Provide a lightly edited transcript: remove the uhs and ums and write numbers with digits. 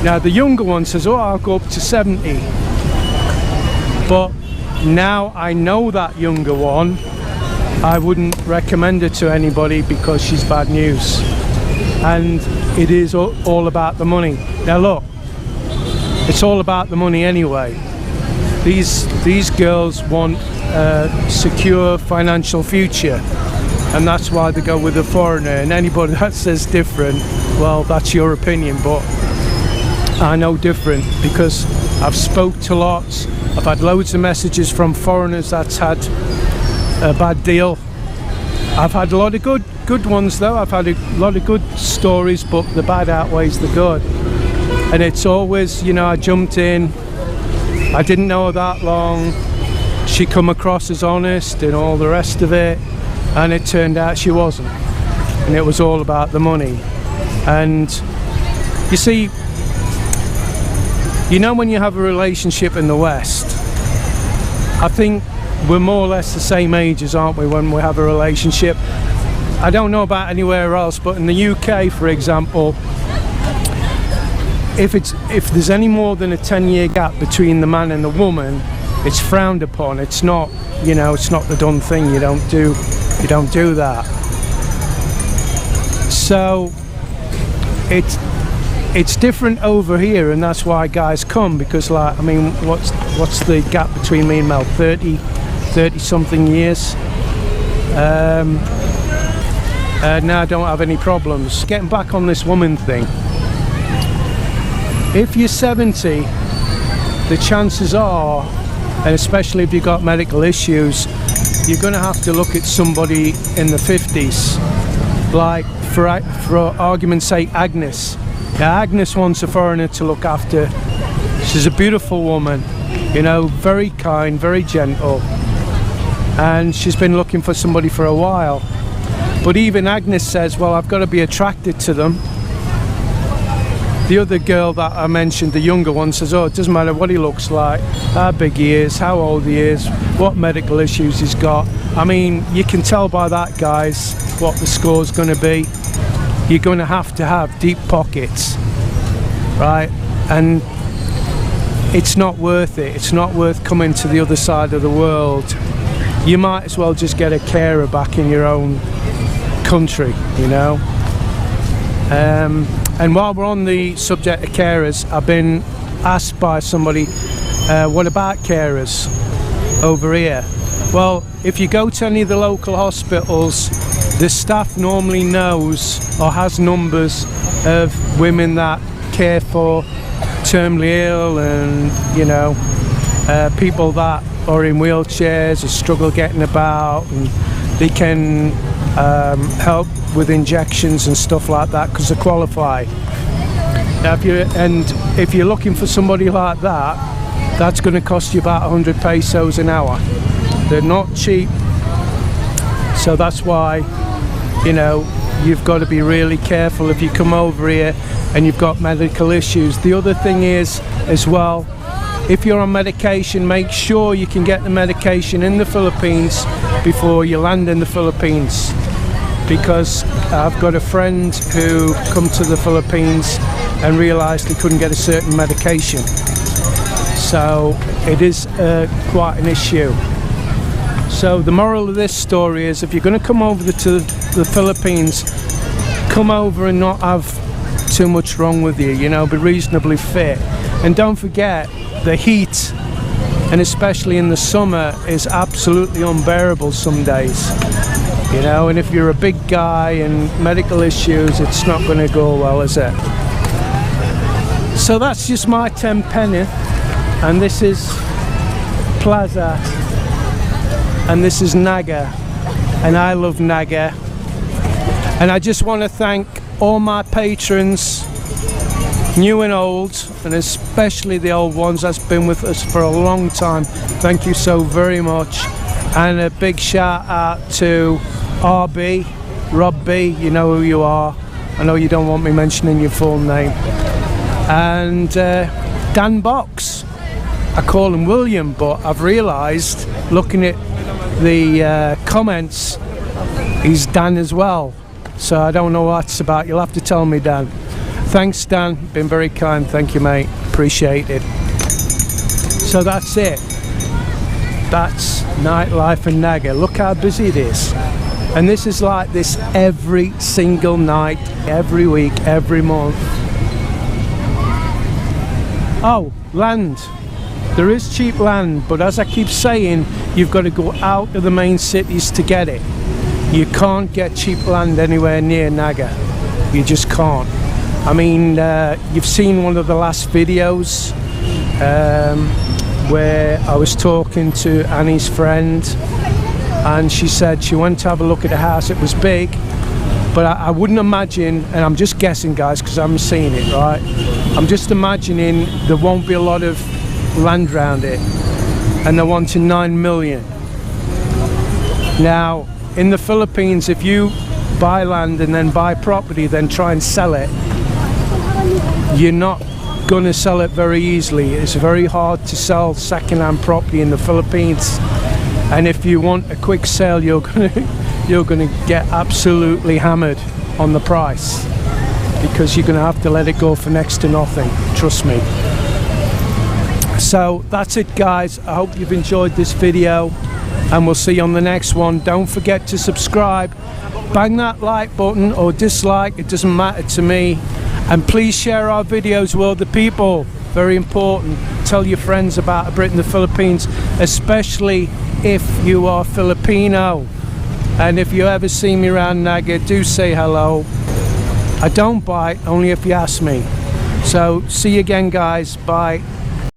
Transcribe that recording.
Now the younger one says, oh, I'll go up to 70. But now I know that younger one, I wouldn't recommend her to anybody because she's bad news. And it is all about the money. Now look, it's all about the money anyway. These girls want a secure financial future, and that's why they go with a foreigner. And anybody that says different, well, that's your opinion, but I know different because I've spoke to lots. I've had loads of messages from foreigners that's had a bad deal. I've had a lot of good ones though. I've had a lot of good stories, but the bad outweighs the good. And it's always, you know, I jumped in, I didn't know her that long, she come across as honest and all the rest of it, and it turned out she wasn't, and it was all about the money. And you see, you know, when you have a relationship in the West, I think we're more or less the same ages, aren't we, when we have a relationship? I don't know about anywhere else, but in the UK, for example, if there's any more than a 10-year gap between the man and the woman, it's frowned upon. It's not, you know, it's not the done thing. You don't do that. So it's different over here, and that's why guys come, because, like, I mean, what's the gap between me and Mel? 30 something years. Now I don't have any problems. Getting back on this woman thing, if you're 70, the chances are, and especially if you've got medical issues, you're going to have to look at somebody in the 50s. Like, for argument's sake, Agnes. Now, Agnes wants a foreigner to look after. She's a beautiful woman, you know, very kind, very gentle, and she's been looking for somebody for a while. But even Agnes says, well, I've got to be attracted to them. The other girl that I mentioned, the younger one, says, oh, it doesn't matter what he looks like, how big he is, how old he is, what medical issues he's got. I mean, you can tell by that, guys, what the score's going to be. You're going to have deep pockets, right? And it's not worth it. It's not worth coming to the other side of the world. You might as well just get a carer back in your own country, you know. And while we're on the subject of carers, I've been asked by somebody, what about carers over here? Well, if you go to any of the local hospitals, the staff normally knows or has numbers of women that care for terminally ill and, you know, people that are in wheelchairs or struggle getting about, and they can help with injections and stuff like that because they're qualified. Now, if you're looking for somebody like that, that's going to cost you about 100 pesos an hour. They're not cheap, so that's why, you know, you've got to be really careful if you come over here and you've got medical issues. The other thing is, as well, if you're on medication, make sure you can get the medication in the Philippines before you land in the Philippines, because I've got a friend who come to the Philippines and realised he couldn't get a certain medication. So it is quite an issue. So the moral of this story is, if you're going to come over to the Philippines, come over and not have too much wrong with you, you know, be reasonably fit. And don't forget, the heat, and especially in the summer, is absolutely unbearable some days, you know. And if you're a big guy and medical issues, it's not going to go well, is it? So that's just my 10 penny, and this is Plaza, and this is Naga, and I love Naga. And I just want to thank all my patrons, new and old, and especially the old ones that's been with us for a long time. Thank you so very much. And a big shout out to RB, Rob B, you know who you are. I know you don't want me mentioning your full name. And Dan Box, I call him William, but I've realised, looking at the comments, he's Dan as well. So I don't know what it's about. You'll have to tell me, Dan. Thanks, Stan, been very kind. Thank you, mate, appreciate it. So that's it. That's Nightlife in Naga. Look how busy it is. And this is like this every single night, every week, every month. Oh, land. There is cheap land, but as I keep saying, you've got to go out of the main cities to get it. You can't get cheap land anywhere near Naga. You just can't. I mean, you've seen one of the last videos where I was talking to Annie's friend, and she said she went to have a look at the house. It was big, but I wouldn't imagine, and I'm just guessing, guys, because I haven't seen it, right? I'm just imagining there won't be a lot of land around it, and they're wanting 9 million. Now, in the Philippines, if you buy land and then buy property, then try and sell it, you're not gonna sell it very easily. It's very hard to sell second-hand property in the Philippines, and if you want a quick sale, you're gonna get absolutely hammered on the price, because you're gonna have to let it go for next to nothing, trust me. So that's it, guys. I hope you've enjoyed this video, and we'll see you on the next one. Don't forget to subscribe, bang that like button or dislike, it doesn't matter to me. And please share our videos with other people, very important. Tell your friends about Brit in the Philippines, especially if you are Filipino. And if you ever see me around Naga, do say hello. I don't bite, only if you ask me. So see you again, guys, bye.